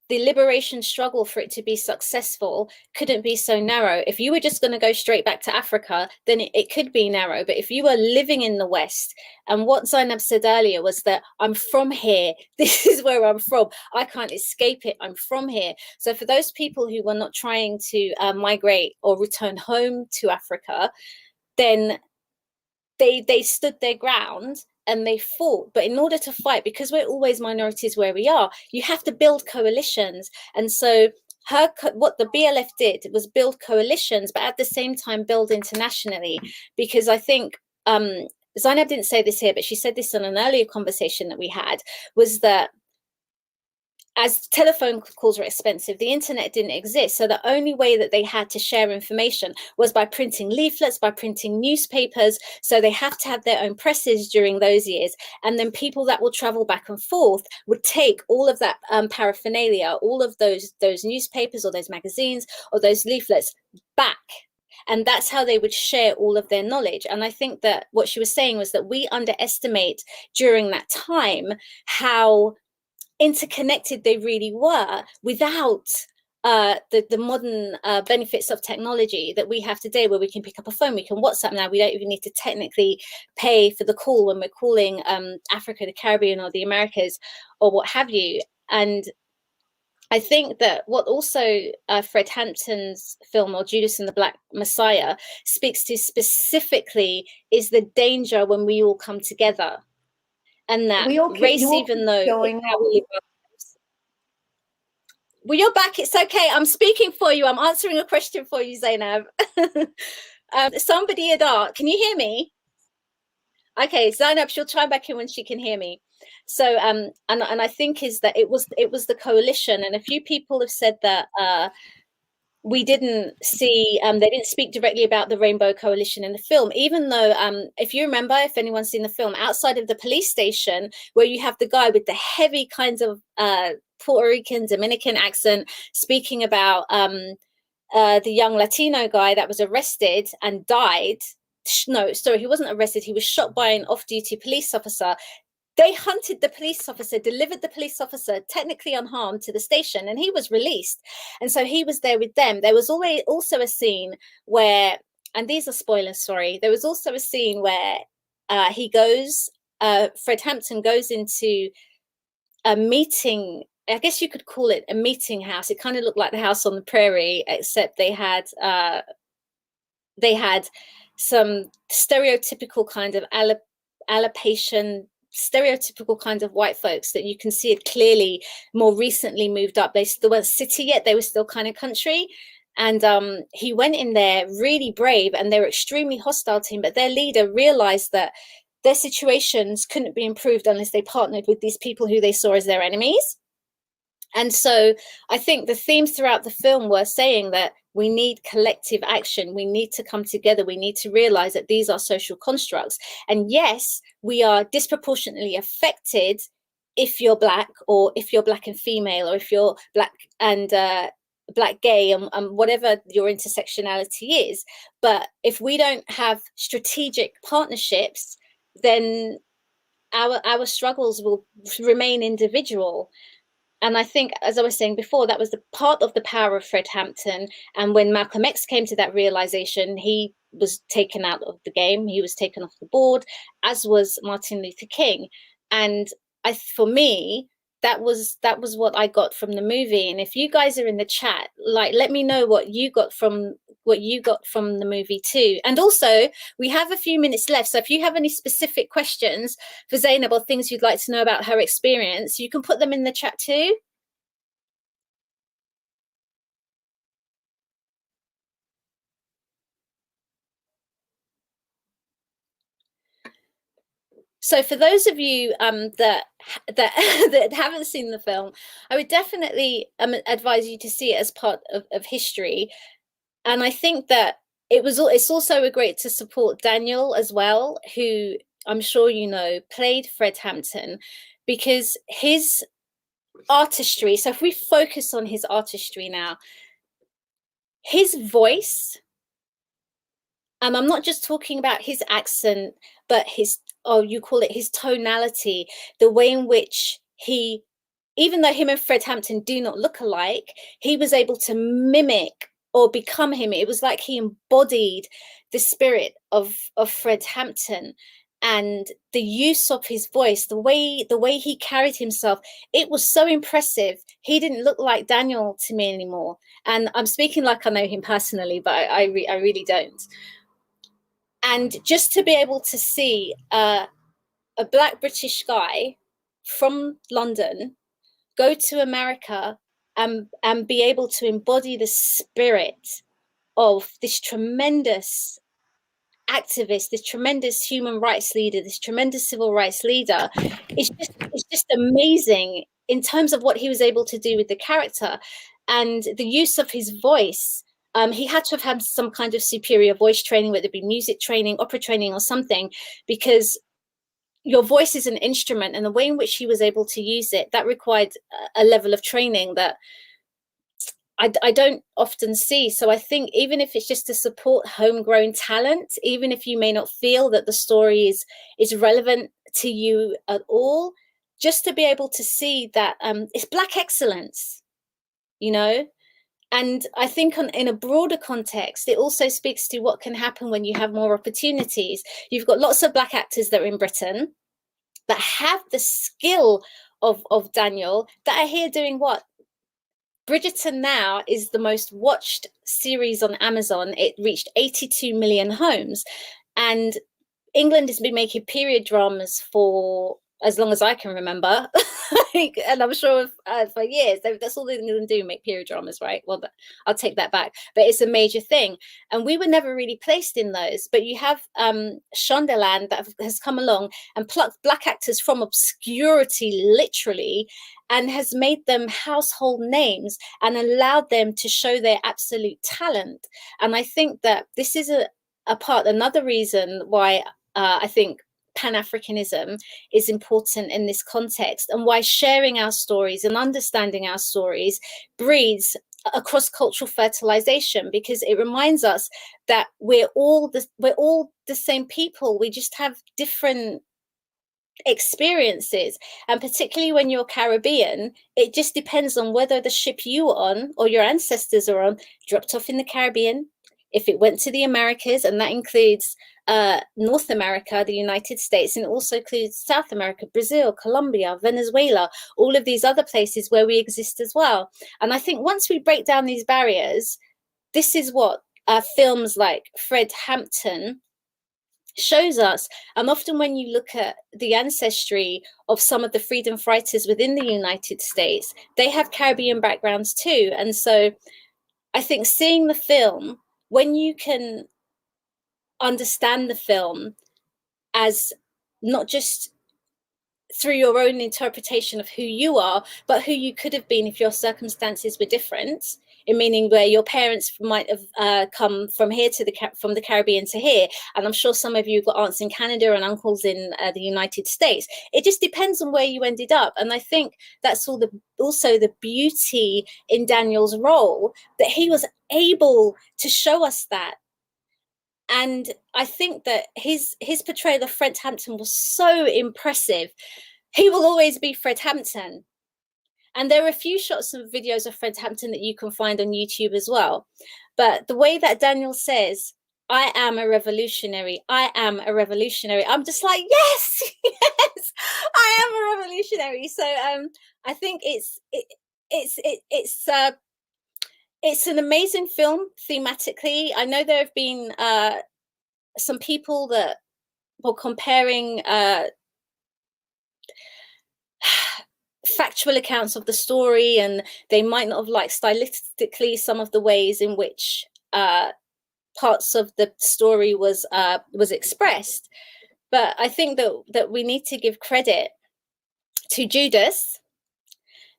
the liberation struggle, for it to be successful, couldn't be so narrow. If you were just going to go straight back to Africa, then it could be narrow. But if you were living in the West, and what Zainab said earlier was that I'm from here, this is where I'm from, I can't escape it, I'm from here. So for those people who were not trying to migrate or return home to Africa, then they stood their ground and they fought. But in order to fight, because we're always minorities where we are, you have to build coalitions. And so what the BLF did was build coalitions, but at the same time build internationally. Because I think Zainab didn't say this here, but she said this in an earlier conversation that we had, was that as telephone calls were expensive, the internet didn't exist. So the only way that they had to share information was by printing leaflets, by printing newspapers. So they have to have their own presses during those years. And then people that will travel back and forth would take all of that paraphernalia, all of those newspapers or those magazines or those leaflets back. And that's how they would share all of their knowledge. And I think that what she was saying was that we underestimate during that time how interconnected they really were without the modern benefits of technology that we have today, where we can pick up a phone, we can WhatsApp now. We don't even need to technically pay for the call when we're calling Africa, the Caribbean, or the Americas, or what have you. And I think that what also Fred Hampton's film, or Judas and the Black Messiah, speaks to specifically is the danger when we all come together. And that race, even though it's how we live our lives. Well, you're back. It's okay. I'm speaking for you. I'm answering a question for you, Zainab. Somebody had asked, can you hear me? Okay, Zainab, she'll chime back in when she can hear me. So, and I think is that it was the coalition, and a few people have said that we didn't see, they didn't speak directly about the Rainbow Coalition in the film, even though, if you remember, if anyone's seen the film, outside of the police station, where you have the guy with the heavy kinds of Puerto Rican, Dominican accent, speaking about the young Latino guy that was arrested and died. No, sorry, he wasn't arrested. He was shot by an off-duty police officer. They hunted the police officer, delivered the police officer technically unharmed to the station, and he was released. And so he was there with them. There was always also a scene where, and these are spoilers, sorry, there was also a scene where he goes, Fred Hampton goes into a meeting, I guess you could call it a meeting house. It kind of looked like the house on the prairie, except they had some stereotypical kind of allocation, stereotypical kind of white folks that you can see it clearly more recently moved up. They still weren't city yet, they were still kind of country. And he went in there really brave, and they were extremely hostile to him, but their leader realized that their situations couldn't be improved unless they partnered with these people who they saw as their enemies. And so I think the themes throughout the film were saying that we need collective action. We need to come together. We need to realize that these are social constructs. And yes, we are disproportionately affected if you're Black, or if you're Black and female, or if you're Black and Black gay, and whatever your intersectionality is. But if we don't have strategic partnerships, then our struggles will remain individual. And I think, as I was saying before, that was the part of the power of Fred Hampton. And when Malcolm X came to that realization, he was taken out of the game. He was taken off the board, as was Martin Luther King. And for me, that was what I got from the movie. And if you guys are in the chat, like, let me know what you got from the movie too. And also, we have a few minutes left, so if you have any specific questions for Zainab or things you'd like to know about her experience, you can put them in the chat too. So for those of you that haven't seen the film, I would definitely advise you to see it as part of history. And I think that it's also great to support Daniel as well, who I'm sure you know played Fred Hampton, because his artistry, so if we focus on his artistry now, his voice, I'm not just talking about his accent, but his, you call it his tonality, the way in which he, even though him and Fred Hampton do not look alike, he was able to mimic or become him. It was like he embodied the spirit of Fred Hampton, and the use of his voice, the way he carried himself, it was so impressive. He didn't look like Daniel to me anymore. And I'm speaking like I know him personally, but I really don't. And just to be able to see a Black British guy from London go to America and be able to embody the spirit of this tremendous activist, this tremendous human rights leader, this tremendous civil rights leader, it's just amazing in terms of what he was able to do with the character and the use of his voice. He had to have had some kind of superior voice training, whether it be music training, opera training, or something, because your voice is an instrument, and the way in which he was able to use it, that required a level of training that I don't often see. So I think even if it's just to support homegrown talent, even if you may not feel that the story is relevant to you at all, just to be able to see that it's Black excellence, you know. And I think in a broader context, it also speaks to what can happen when you have more opportunities. You've got lots of Black actors that are in Britain that have the skill of Daniel, that are here doing what? Bridgerton now is the most watched series on Amazon. It reached 82 million homes. And England has been making period dramas for as long as I can remember. And I'm sure for years, that's all they're going to do, make period dramas, right? Well, I'll take that back. But it's a major thing. And we were never really placed in those. But you have Shondaland that has come along and plucked Black actors from obscurity, literally, and has made them household names and allowed them to show their absolute talent. And I think that this is another reason why I think Pan-Africanism is important in this context, and why sharing our stories and understanding our stories breeds a cross-cultural fertilization, because it reminds us that we're all the same people. We just have different experiences, and particularly when you're Caribbean, it just depends on whether the ship you were on or your ancestors are on dropped off in the Caribbean, if it went to the Americas, and that includes North America, the United States, and it also includes South America, Brazil, Colombia, Venezuela, all of these other places where we exist as well. And I think once we break down these barriers, this is what films like Fred Hampton shows us. And often when you look at the ancestry of some of the freedom fighters within the United States, they have Caribbean backgrounds too. And so I think seeing the film, when you can understand the film as not just through your own interpretation of who you are, but who you could have been if your circumstances were different, in meaning where your parents might have come from here to from the Caribbean to here, and I'm sure some of you got aunts in Canada and uncles in the United States. It just depends on where you ended up, and I think that's also the beauty in Daniel's role, that he was able to show us that. And I think that his portrayal of Fred Hampton was so impressive. He will always be Fred Hampton. And there are a few shots and videos of Fred Hampton that you can find on YouTube as well. But the way that Daniel says, "I am a revolutionary, I am a revolutionary," I'm just like, yes, yes, I am a revolutionary. So I think it's an amazing film thematically. I know there have been some people that were comparing factual accounts of the story, and they might not have liked stylistically some of the ways in which parts of the story was expressed. But I think that we need to give credit to Judas,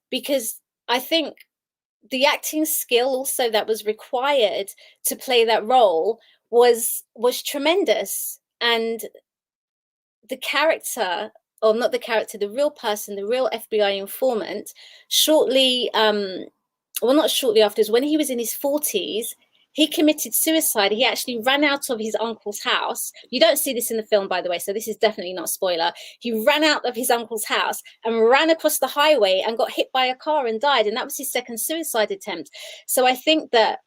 because I think the acting skill also that was required to play that role was tremendous. And the character, or not the character, the real person, the real FBI informant, shortly, well, not shortly afterwards, when he was in his 40s, he committed suicide. He actually ran out of his uncle's house. You don't see this in the film, by the way, so this is definitely not a spoiler. He ran out of his uncle's house and ran across the highway and got hit by a car and died. And that was his second suicide attempt. So I think that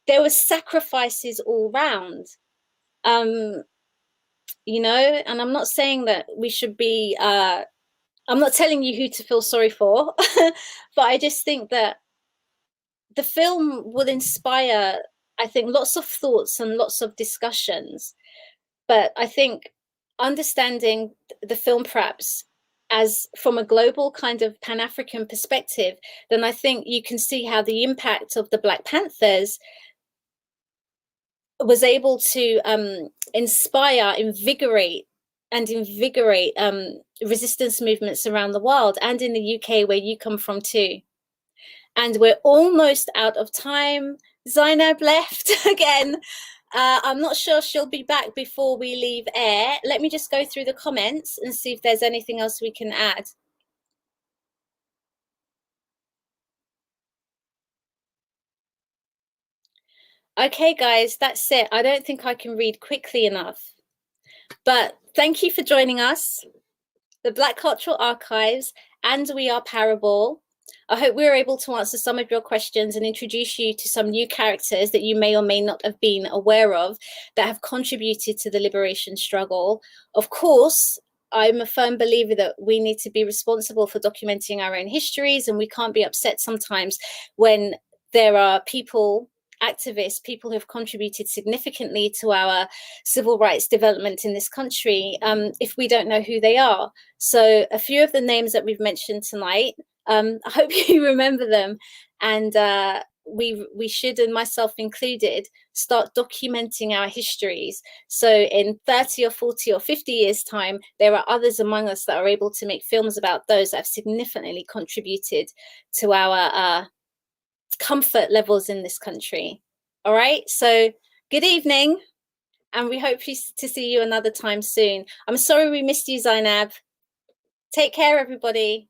there were sacrifices all round, you know, and I'm not saying that we should be, I'm not telling you who to feel sorry for, but I just think that the film will inspire, I think, lots of thoughts and lots of discussions. But I think understanding the film perhaps as from a global kind of Pan-African perspective, then I think you can see how the impact of the Black Panthers was able to inspire, invigorate, and invigorate resistance movements around the world, and in the UK where you come from too. And we're almost out of time. Zainab left again. I'm not sure she'll be back before we leave air. Let me just go through the comments and see if there's anything else we can add. Okay, guys, that's it. I don't think I can read quickly enough. But thank you for joining us. The Black Cultural Archives and We Are Parable. I hope we were able to answer some of your questions and introduce you to some new characters that you may or may not have been aware of that have contributed to the liberation struggle. Of course, I'm a firm believer that we need to be responsible for documenting our own histories, and we can't be upset sometimes when there are people, activists, people who have contributed significantly to our civil rights development in this country, if we don't know who they are. So a few of the names that we've mentioned tonight, I hope you remember them, and we should, and myself included, start documenting our histories. So in 30 or 40 or 50 years' time, there are others among us that are able to make films about those that have significantly contributed to our comfort levels in this country. All right, so good evening, and we hope to see you another time soon. I'm sorry we missed you, Zainab. Take care, everybody.